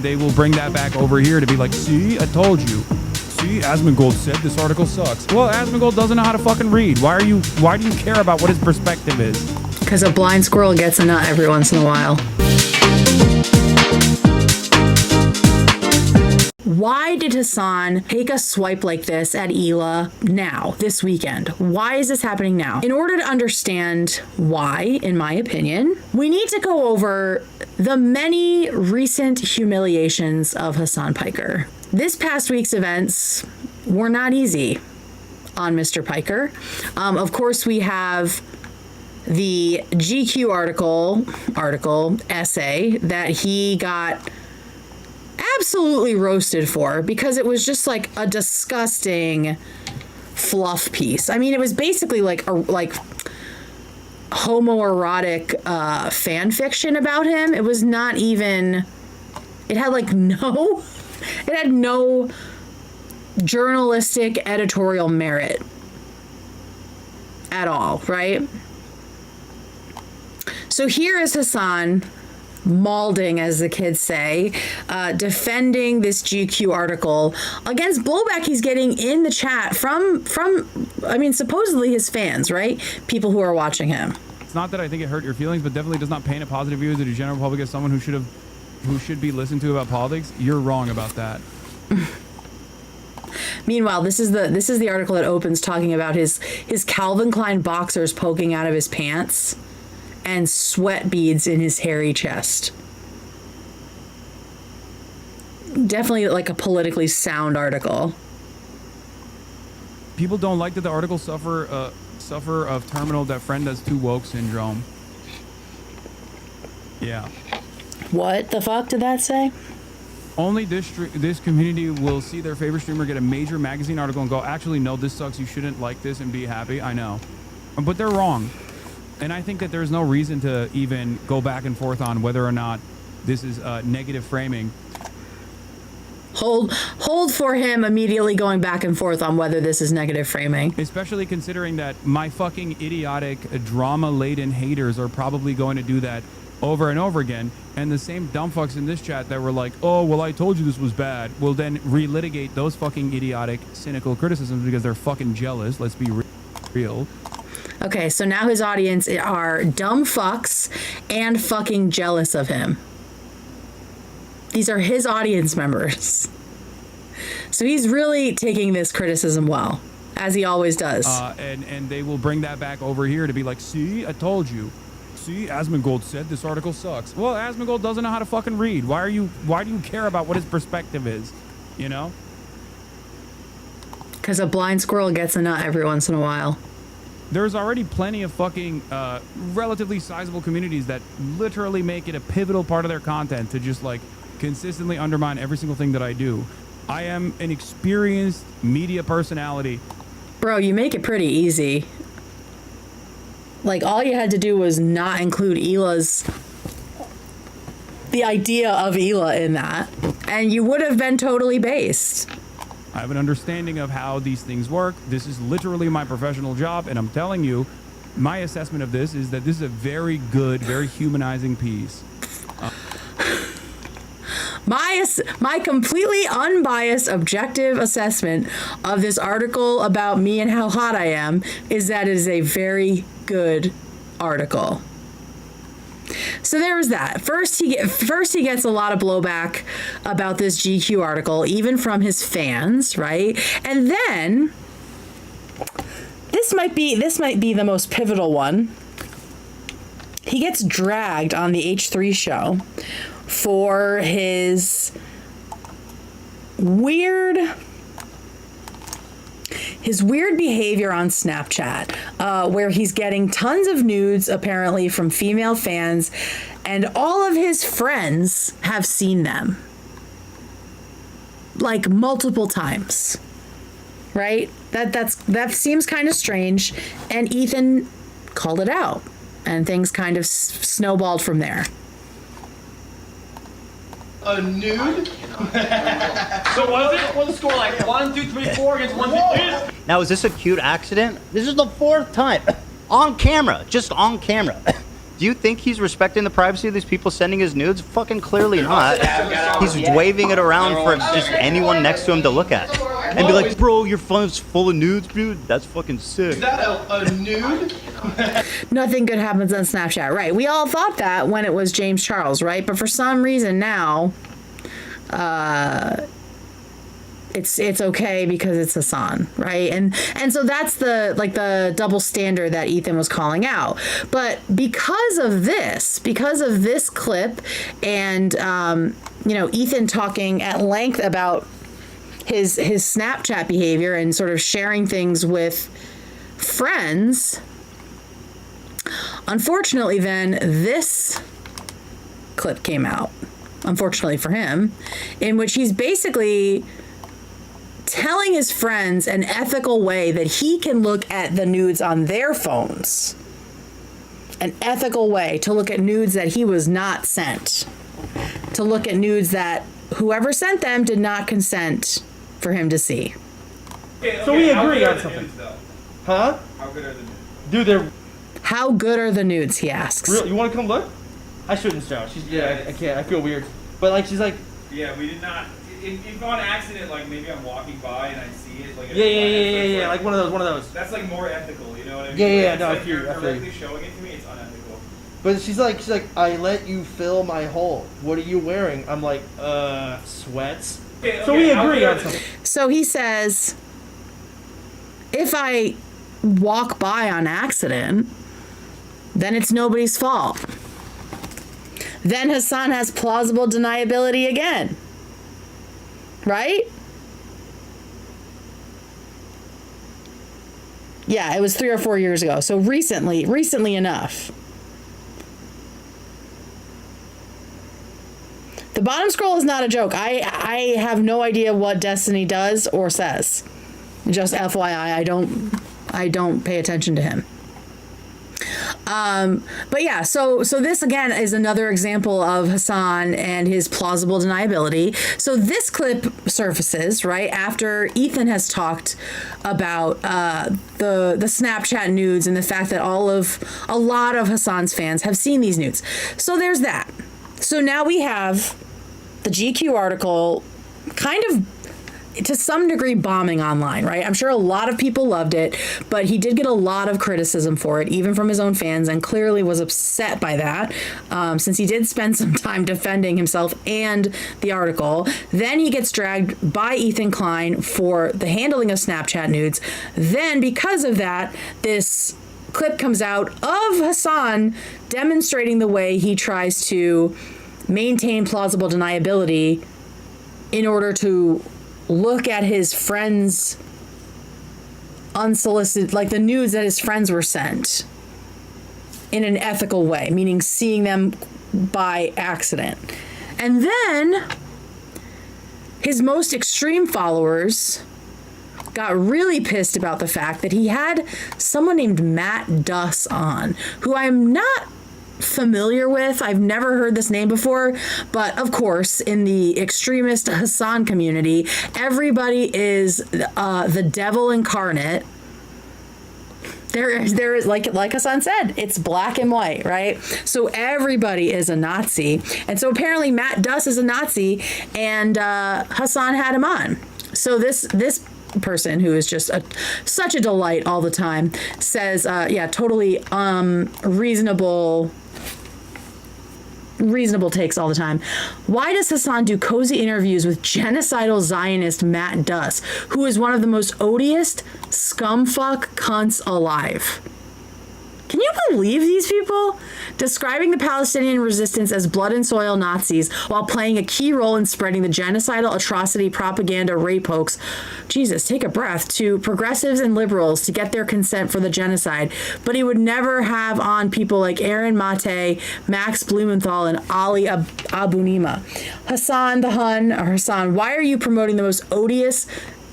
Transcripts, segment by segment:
They will bring that back over here to be like, see, I told you. See, Asmongold said this article sucks. Well, Asmongold doesn't know how to fucking read. Why do you care about what his perspective is? Because a blind squirrel gets a nut every once in a while. Why did Hasan take a swipe like this at Hila now, this weekend? Why is this happening now? In order to understand why, in my opinion, we need to go over the many recent humiliations of Hasan Piker. This past week's events were not easy on Mr. Piker. Of course, we have the GQ essay that he got absolutely roasted for because it was just like a disgusting fluff piece. I mean, it was basically like homoerotic fan fiction about him. It was not even, it had no journalistic editorial merit at all, right? So here is Hasan mauling, as the kids say, defending this GQ article against blowback he's getting in the chat from I mean, supposedly his fans, right? People who are watching him. It's not that I think it hurt your feelings, but definitely does not paint a positive view of the general public as someone who should be listened to about politics. You're wrong about that. Meanwhile, this is the article that opens talking about his Calvin Klein boxers poking out of his pants and sweat beads in his hairy chest. Definitely like a politically sound article. People don't like that the articles suffer of terminal that friend has too woke syndrome. Yeah. What the fuck did that say? Only this community will see their favorite streamer get a major magazine article and go, actually, no, this sucks. You shouldn't like this and be happy. I know. But they're wrong. And I think that there's no reason to even go back and forth on whether or not this is negative framing. Hold for him immediately going back and forth on whether this is negative framing. Especially considering that my fucking idiotic, drama-laden haters are probably going to do that over and over again. And the same dumb fucks in this chat that were like, oh, well, I told you this was bad, will then relitigate those fucking idiotic, cynical criticisms because they're fucking jealous. Let's be real. Okay, so now his audience are dumb fucks and fucking jealous of him. These are his audience members. So he's really taking this criticism well, as he always does. And they will bring that back over here to be like, see, I told you. See, Asmongold said this article sucks. Well, Asmongold doesn't know how to fucking read. Why do you care about what his perspective is? You know? Because a blind squirrel gets a nut every once in a while. There's already plenty of fucking relatively sizable communities that literally make it a pivotal part of their content to just like consistently undermine every single thing that I do. I am an experienced media personality. Bro, you make it pretty easy. Like, all you had to do was not include the idea of Hila in that, and you would have been totally based. I have an understanding of how these things work. This is literally my professional job, and I'm telling you, my assessment of this is that this is a very good, very humanizing piece. My completely unbiased, objective assessment of this article about me and how hot I am is that it is a very good article. So there was that. First he gets a lot of blowback about this GQ article, even from his fans, right? And then this might be the most pivotal one. He gets dragged on the H3 show for his weird behavior on Snapchat, where he's getting tons of nudes apparently from female fans, and all of his friends have seen them like multiple times, right? That seems kind of strange, and Ethan called it out, and things kind of snowballed from there. A nude? So was the score like 1, 2, 3, 4 against 1, 2, 3? Now, is this a cute accident? This is the 4th time. On camera. Just on camera. Do you think he's respecting the privacy of these people sending his nudes? Fucking clearly not. He's waving it around for just anyone next to him to look at. And be like, bro, your phone's full of nudes, dude. That's fucking sick. Is that a nude? Nothing good happens on Snapchat, right? We all thought that when it was James Charles, right? But for some reason now, it's okay because it's Hasan, right? And so that's the double standard that Ethan was calling out. But because of this clip, and Ethan talking at length about his Snapchat behavior and sort of sharing things with friends, unfortunately then this clip came out, unfortunately for him, in which he's basically telling his friends an ethical way that he can look at the nudes on their phones. An ethical way to look at nudes that he was not sent. To look at nudes that whoever sent them did not consent for him to see. Okay, So we how agree good on are the something. nudes, though? Huh? How good are the nudes? Dude, they're How good are the nudes, he asks. real. You want to come look? I shouldn't show. I can't. I feel weird. But like, she's like, Yeah, we did not. If on accident, like maybe I'm walking by and I see it, like yeah, like one of those. That's like more ethical, you know what I mean? Yeah, Like, no, it's I feel you're you, I feel directly you. showing it to me, it's unethical. But she's like, I let you fill my hole. What are you wearing? I'm like, sweats. Okay, So we how agree good are on the something. So he says, if I walk by on accident, then it's nobody's fault. Then Hasan has plausible deniability again. Right? Yeah, it was 3 or 4 years ago. So recently enough. The bottom scroll is not a joke. I have no idea what Destiny does or says. Just FYI, I don't pay attention to him. But yeah, so this again is another example of Hasan and his plausible deniability. So this clip surfaces right after Ethan has talked about the Snapchat nudes and the fact that a lot of Hasan's fans have seen these nudes. So there's that. So now we have the GQ article kind of to some degree bombing online, right? I'm sure a lot of people loved it, but he did get a lot of criticism for it, even from his own fans, and clearly was upset by that, since he did spend some time defending himself and the article. Then he gets dragged by Ethan Klein for the handling of Snapchat nudes. Then, because of that, this clip comes out of Hasan demonstrating the way he tries to maintain plausible deniability in order to look at his friends' unsolicited, like the nudes that his friends were sent, in an ethical way, meaning seeing them by accident. And then his most extreme followers got really pissed about the fact that he had someone named Matt Duss on, who I'm not familiar with. I've never heard this name before, but of course, in the extremist Hasan community, everybody is the devil incarnate. There is like Hasan said, it's black and white, right? So everybody is a Nazi, and so apparently Matt Duss is a Nazi, and Hasan had him on. So this person, who is just such a delight all the time, says, totally reasonable takes all the time. Why does Hasan do cozy interviews with genocidal Zionist Matt Duss, who is one of the most odious scumfuck cunts alive? Can you believe these people? Describing the Palestinian resistance as blood and soil Nazis while playing a key role in spreading the genocidal atrocity propaganda rape hoax. Jesus, take a breath. To progressives and liberals to get their consent for the genocide. But he would never have on people like Aaron Mate, Max Blumenthal, and Ali Abunimah. Hasan the Hun, or Hasan, why are you promoting the most odious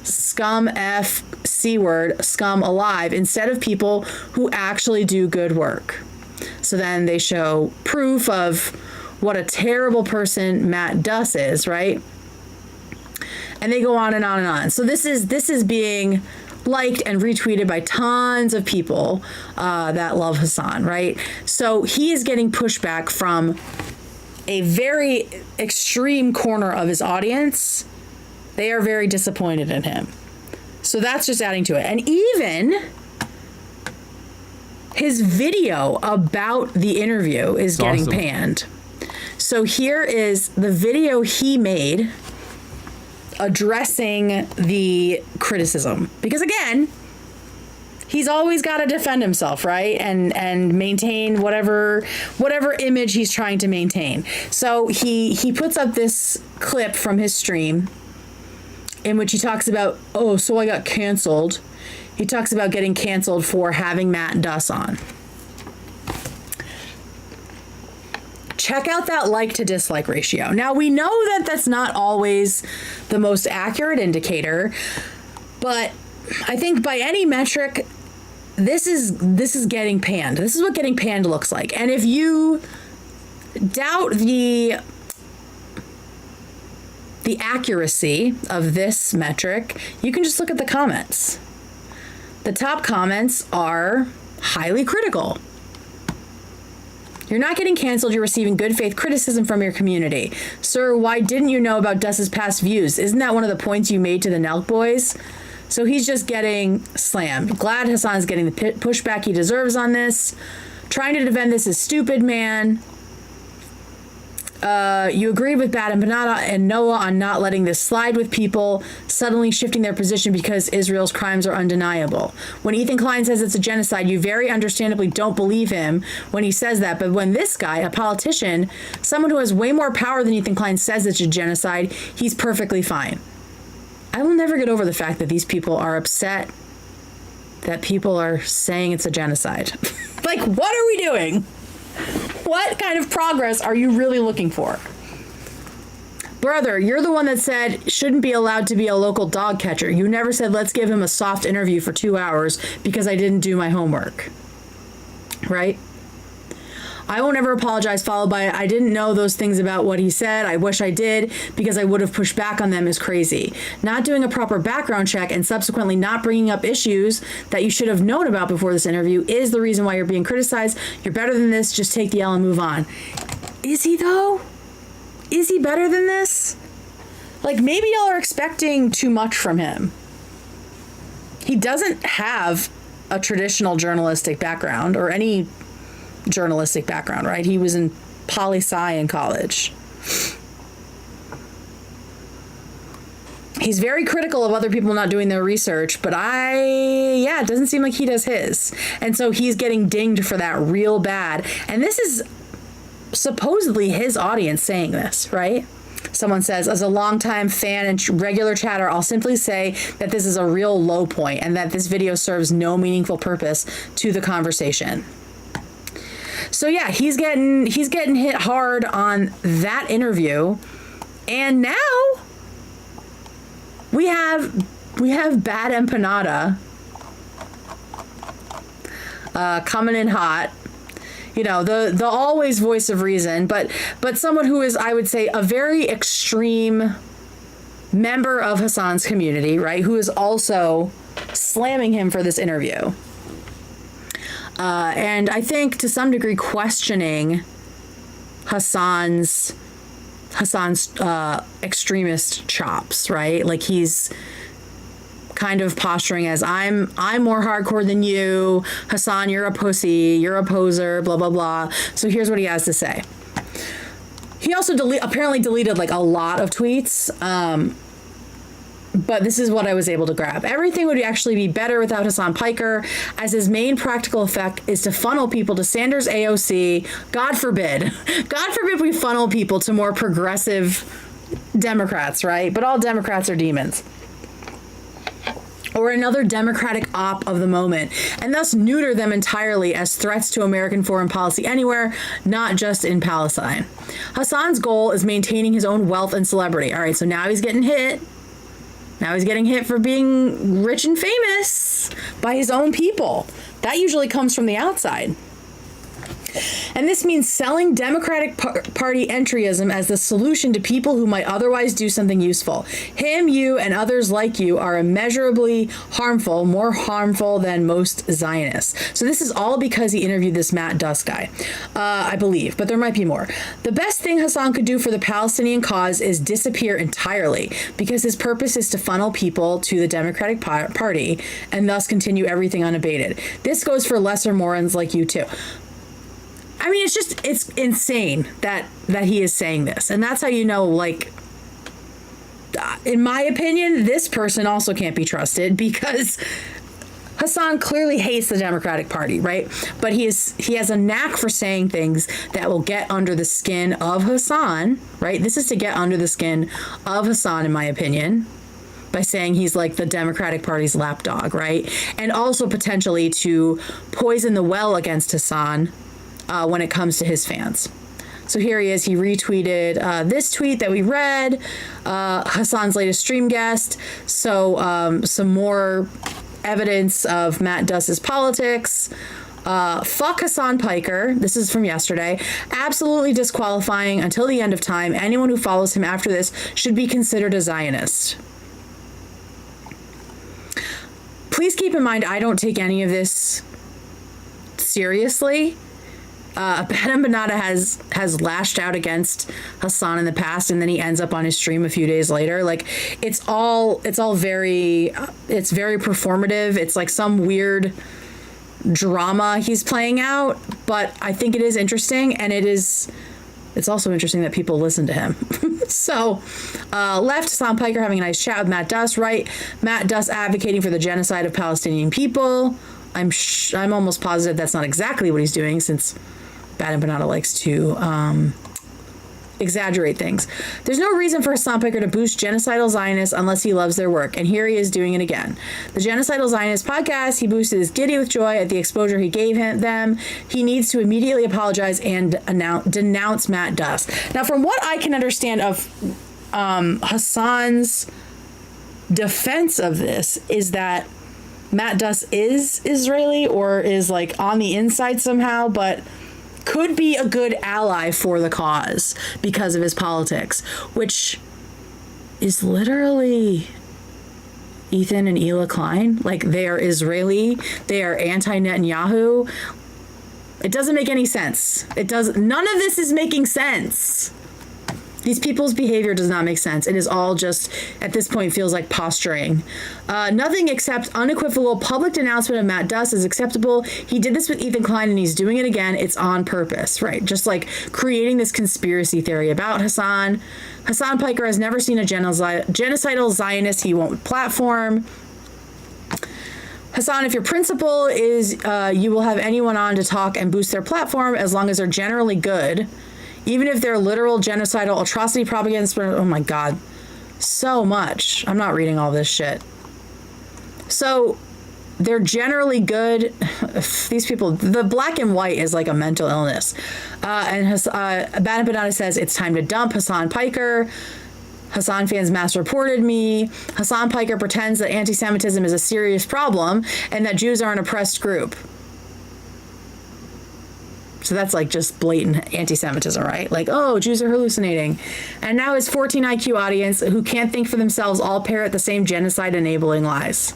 scum C word scum alive instead of people who actually do good work? So then they show proof of what a terrible person Matt Duss is, right? And they go on and on and on. So this is being liked and retweeted by tons of people that love Hasan, right? So he is getting pushback from a very extreme corner of his audience. They are very disappointed in him. So that's just adding to it. And even his video about the interview is getting awesome. panned. So here is the video he made addressing the criticism. Because again, he's always got to defend himself, right? And maintain whatever image he's trying to maintain. So he puts up this clip from his stream in which he talks about, oh, so I got canceled. He talks about getting canceled for having Matt Duss on. Check out that like to dislike ratio. Now, we know that that's not always the most accurate indicator, but I think by any metric, this is getting panned. This is what getting panned looks like. And if you doubt the accuracy of this metric, you can just look at the comments. The top comments are highly critical. You're not getting canceled. You're receiving good faith criticism from your community. Sir, why didn't you know about Duss's past views? Isn't that one of the points you made to the Nelk boys? So he's just getting slammed. Glad Hasan's getting the pushback he deserves on this. Trying to defend this is stupid, man. You agreed with Bad Empanada and Noah on not letting this slide with people suddenly shifting their position because Israel's crimes are undeniable. When Ethan Klein says it's a genocide, you very understandably don't believe him when he says that. But when this guy, a politician, someone who has way more power than Ethan Klein, says it's a genocide, he's perfectly fine. I will never get over the fact that these people are upset that people are saying it's a genocide. Like, what are we doing? What kind of progress are you really looking for? Brother, you're the one that said shouldn't be allowed to be a local dog catcher. You never said let's give him a soft interview for 2 hours because I didn't do my homework. Right? I won't ever apologize, followed by I didn't know those things about what he said. I wish I did because I would have pushed back on them is crazy. Not doing a proper background check and subsequently not bringing up issues that you should have known about before this interview is the reason why you're being criticized. You're better than this. Just take the L and move on. Is he though? Is he better than this? Like, maybe y'all are expecting too much from him. He doesn't have a traditional journalistic background or any journalistic background, right? He was in poli-sci in college. He's very critical of other people not doing their research, but it doesn't seem like he does his. And so he's getting dinged for that real bad. And this is supposedly his audience saying this, right? Someone says, as a longtime fan and regular chatter, I'll simply say that this is a real low point and that this video serves no meaningful purpose to the conversation. So yeah, he's getting hit hard on that interview, and now we have Bad Empanada coming in hot. You know, the always voice of reason, but someone who is, I would say, a very extreme member of Hasan's community, right? Who is also slamming him for this interview. And I think to some degree questioning Hasan's extremist chops, right? Like he's kind of posturing as I'm more hardcore than you, Hasan, you're a pussy, you're a poser, blah blah blah. So here's what he has to say. He also apparently deleted like a lot of tweets. But this is what I was able to grab. Everything would actually be better without Hasan Piker, as his main practical effect is to funnel people to Sanders AOC. God forbid we funnel people to more progressive Democrats, right? But all Democrats are demons. Or another Democratic op of the moment, and thus neuter them entirely as threats to American foreign policy anywhere, not just in Palestine. Hasan's goal is maintaining his own wealth and celebrity. All right, so now he's getting hit. Now he's getting hit for being rich and famous by his own people. That usually comes from the outside. And this means selling Democratic Party entryism as the solution to people who might otherwise do something useful. Him, you, and others like you are immeasurably harmful, more harmful than most Zionists. So this is all because he interviewed this Matt Duss guy, I believe, but there might be more. The best thing Hasan could do for the Palestinian cause is disappear entirely, because his purpose is to funnel people to the Democratic Party and thus continue everything unabated. This goes for lesser morons like you too. I mean, it's insane that he is saying this. And that's how you know, like, in my opinion, this person also can't be trusted, because Hasan clearly hates the Democratic Party, right? But he has a knack for saying things that will get under the skin of Hasan, right? This is to get under the skin of Hasan, in my opinion, by saying he's like the Democratic Party's lapdog, right? And also potentially to poison the well against Hasan when it comes to his fans. So here he is. He retweeted this tweet that we read, Hasan's latest stream guest. So some more evidence of Matt Duss's politics. Fuck Hasan Piker. This is from yesterday. Absolutely disqualifying until the end of time. Anyone who follows him after this should be considered a Zionist. Please keep in mind, I don't take any of this seriously. Badam Banata has lashed out against Hasan in the past, and then he ends up on his stream a few days later. Like, it's all very performative. It's like some weird drama he's playing out, but I think it is interesting, and it's also interesting that people listen to him. So, left, Hasan Piker having a nice chat with Matt Duss. Right, Matt Duss advocating for the genocide of Palestinian people. I'm almost positive that's not exactly what he's doing, since Badam Banata likes to exaggerate things. There's no reason for Hasan Piker to boost genocidal Zionists unless he loves their work, and here he is doing it again. The Genocidal Zionist podcast, he boosted his giddy with joy at the exposure he gave them. He needs to immediately apologize and denounce Matt Duss. Now, from what I can understand of Hasan's defense of this, is that Matt Duss is Israeli, or is like on the inside somehow, but could be a good ally for the cause because of his politics, which is literally Ethan and Hila Klein. Like, they are Israeli, they are anti-Netanyahu. It doesn't make any sense. None of this is making sense. These people's behavior does not make sense. It is all just, at this point, feels like posturing. Nothing except unequivocal public denouncement of Matt Duss is acceptable. He did this with Ethan Klein, and he's doing it again. It's on purpose, right? Just like creating this conspiracy theory about Hasan. Hasan Piker has never seen a genocidal Zionist he won't platform. Hasan, if your principle is you will have anyone on to talk and boost their platform as long as they're generally good, even if they're literal genocidal atrocity propaganda, oh my God, so much. I'm not reading all this shit. So they're generally good. These people, the black and white is like a mental illness. And Badam Banata says it's time to dump Hasan Piker. Hasan fans mass reported me. Hasan Piker pretends that anti-Semitism is a serious problem and that Jews are an oppressed group. So that's like just blatant anti-Semitism, right? Like, oh, Jews are hallucinating. And now his 14 IQ audience who can't think for themselves all parrot the same genocide-enabling lies.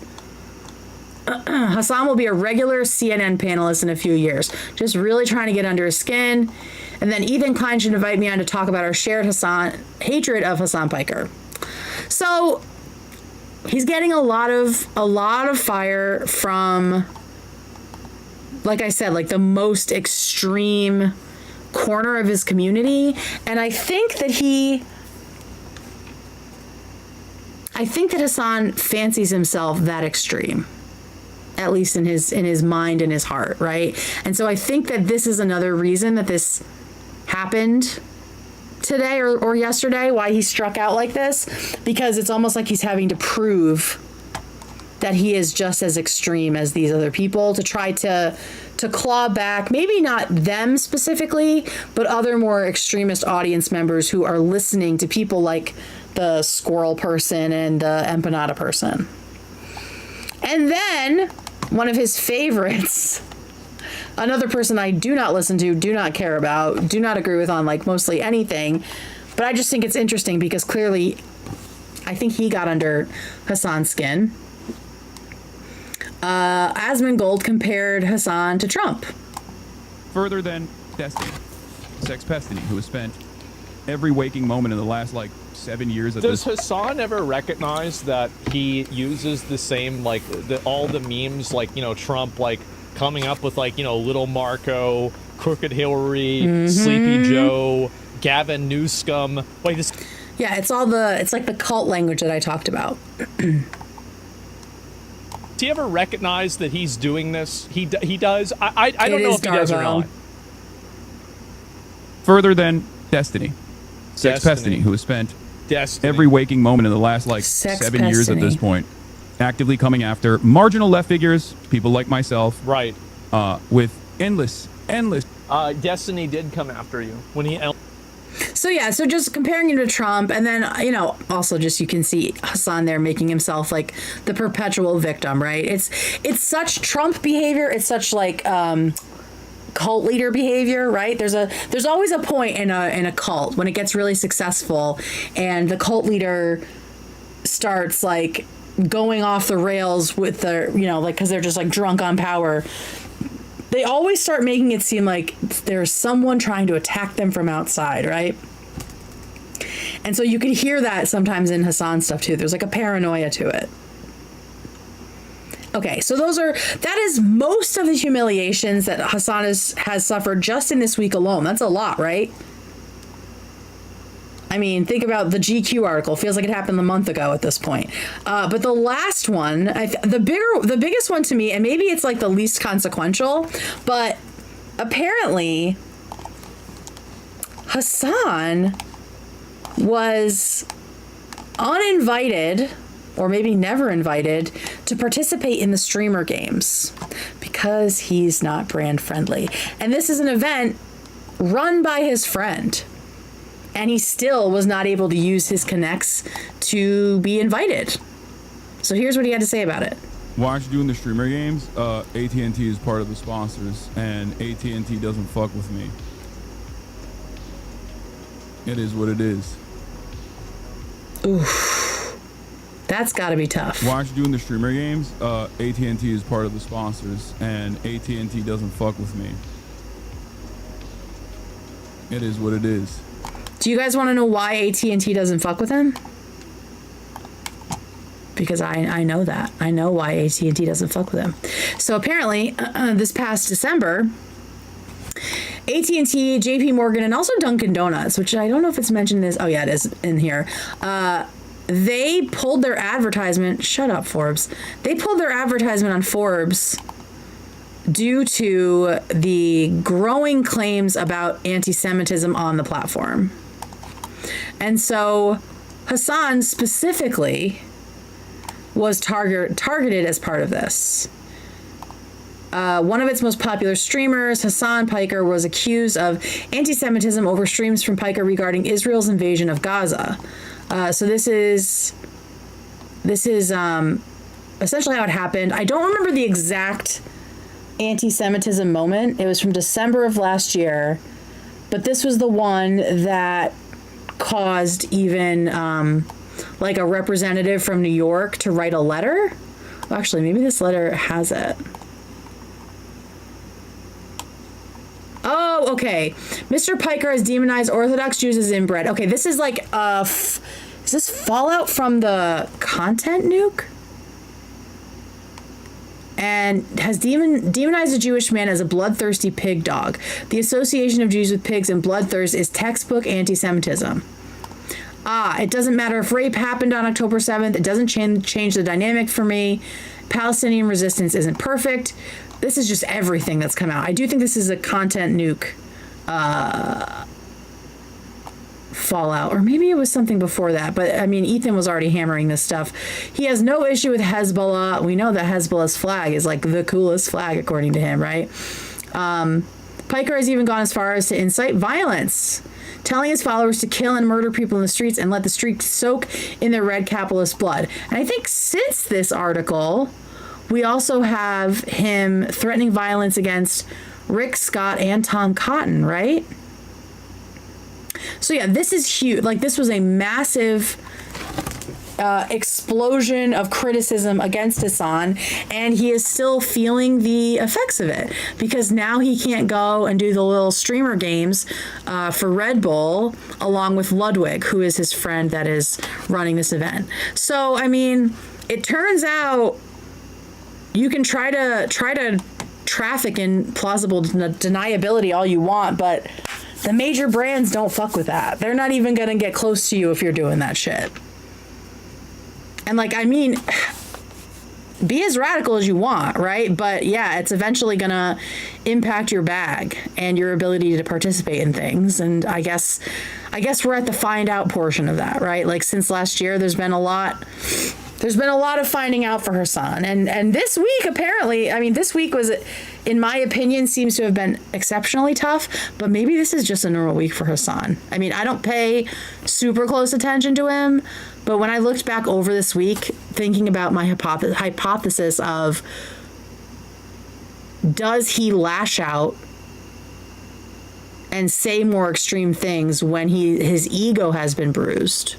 Hasan will be a regular CNN panelist in a few years, just really trying to get under his skin. And then Ethan Klein should invite me on to talk about our shared hatred of Hasan Piker. So he's getting a lot of fire from, like I said, like the most extreme corner of his community. And I think that Hasan fancies himself that extreme, at least in his mind and his heart, right? And so I think that this is another reason that this happened today or yesterday, why he struck out like this, because it's almost like he's having to prove that he is just as extreme as these other people, to try to claw back, maybe not them specifically, but other more extremist audience members who are listening to people like the squirrel person and the empanada person. And then one of his favorites, Another person I do not listen to, do not care about, do not agree with on like mostly anything. But I just think it's interesting because clearly I think he got under Hasan's skin. Asmongold compared Hasan to Trump. Further than Destiny, Sex Pestiny, who has spent every waking moment in the last like 7 years at Does this. Hasan ever recognize that he uses the same, like, all the memes, like, you know, Trump, like, coming up with, like, you know, Little Marco, Crooked Hillary, Sleepy Joe, Gavin Newsome, like this. Yeah, it's like the cult language that I talked about. Does he ever recognize that he's doing this? He does. I don't know if he does or not. Further than Destiny, Sex Pestiny, who has spent every waking moment in the last like Sex 7 years at Pestiny. this point, actively coming after marginal left figures, people like myself, Right. with endless. Destiny did come after you when he. So yeah, so just comparing him to Trump, and then, you know, also just you can see Hasan there making himself like the perpetual victim, right? It's such Trump behavior. It's such like cult leader behavior, right? There's always a point in a cult when it gets really successful, and the cult leader starts like going off the rails with the, you know, like because they're just like drunk on power. They always start making it seem like there's someone trying to attack them from outside, right? And so you can hear that sometimes in Hasan stuff too. There's like a paranoia to it. Okay, so that is most of the humiliations that Hasan has suffered just in this week alone. That's a lot, right? I mean, think about the GQ article. Feels like it happened a month ago at this point. But the last one, the biggest one to me, and maybe it's like the least consequential, but apparently Hasan was uninvited, or maybe never invited, to participate in the streamer games because he's not brand friendly. And this is an event run by his friend. And he still was not able to use his connects to be invited. So here's what he had to say about it. Why aren't you doing the streamer games? AT&T is part of the sponsors, and AT&T doesn't fuck with me. It is what it is. Oof. That's got to be tough. Why aren't you doing the streamer games? AT&T is part of the sponsors, and AT&T doesn't fuck with me. It is what it is. Do you guys want to know why AT&T doesn't fuck with him? Because I know that. I know why AT&T doesn't fuck with him. So apparently, this past December, AT&T, JP Morgan, and also Dunkin' Donuts, which I don't know if it's mentioned this. Oh, yeah, it is in here. They pulled their advertisement. Shut up, Forbes. They pulled their advertisement on Forbes due to the growing claims about anti-Semitism on the platform. And so Hasan specifically was targeted as part of this. One of its most popular streamers, Hasan Piker, was accused of anti-Semitism over streams from Piker regarding Israel's invasion of Gaza. So this is essentially how it happened. I don't remember the exact anti-Semitism moment. It was from December of last year, but this was the one that caused even like a representative from New York to write a letter. Well, actually, maybe this letter has it. Oh, okay. Mr. Piker has demonized Orthodox Jews as inbred. Okay, this is like is this fallout from the content nuke? And has demonized a Jewish man as a bloodthirsty pig dog. The association of Jews with pigs and bloodthirst is textbook anti-Semitism. It doesn't matter if rape happened on October 7th. It doesn't change the dynamic for me. Palestinian resistance isn't perfect. This is just everything that's come out. I do think this is a content nuke fallout, or maybe it was something before that, but I mean, Ethan was already hammering this stuff. He has no issue with Hezbollah. We know that Hezbollah's flag is like the coolest flag according to him, right? Piker has even gone as far as to incite violence, telling his followers to kill and murder people in the streets and let the streets soak in their red capitalist blood. And I think since this article, we also have him threatening violence against Rick Scott and Tom Cotton, right? So yeah, this is huge. Like, this was a massive explosion of criticism against Hasan, and he is still feeling the effects of it because now he can't go and do the little streamer games for Red Bull along with Ludwig, who is his friend that is running this event. So I mean, it turns out you can try to traffic in plausible deniability all you want, but the major brands don't fuck with that. They're not even gonna get close to you if you're doing that shit. And like, I mean, be as radical as you want, right? But yeah, it's eventually gonna impact your bag and your ability to participate in things. And I guess we're at the find out portion of that, right? Like, since last year, there's been a lot of finding out for Hasan. And this week, apparently, I mean, this week was, in my opinion, seems to have been exceptionally tough, but maybe this is just a normal week for Hasan. I mean, I don't pay super close attention to him, but when I looked back over this week, thinking about my hypothesis of, does he lash out and say more extreme things when his ego has been bruised?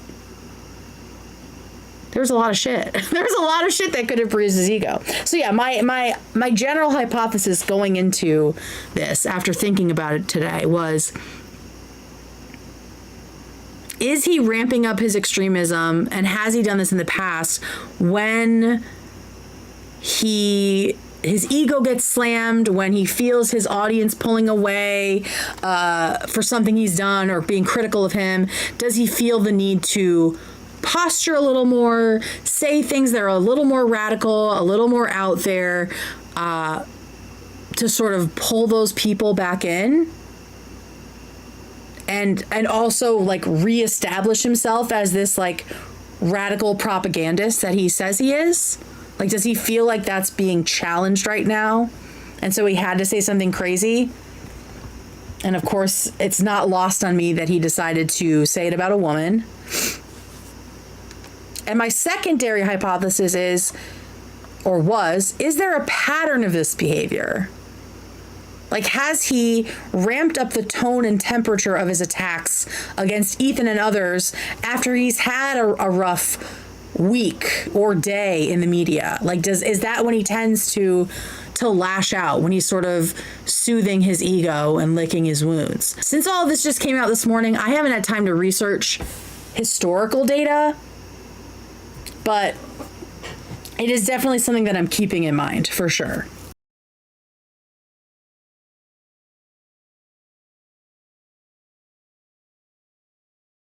There's a lot of shit. There's a lot of shit that could have bruised his ego. So yeah, my general hypothesis going into this, after thinking about it today, was, is he ramping up his extremism, and has he done this in the past when his ego gets slammed, when he feels his audience pulling away for something he's done or being critical of him? Does he feel the need to posture a little more, say things that are a little more radical, a little more out there, to sort of pull those people back in? And also, like, reestablish himself as this, like, radical propagandist that he says he is? Like, does he feel like that's being challenged right now? And so he had to say something crazy? And of course, it's not lost on me that he decided to say it about a woman. And my secondary hypothesis is there a pattern of this behavior? Like, has he ramped up the tone and temperature of his attacks against Ethan and others after he's had a rough week or day in the media? Like, is that when he tends to lash out, when he's sort of soothing his ego and licking his wounds? Since all of this just came out this morning, I haven't had time to research historical data, but it is definitely something that I'm keeping in mind for sure.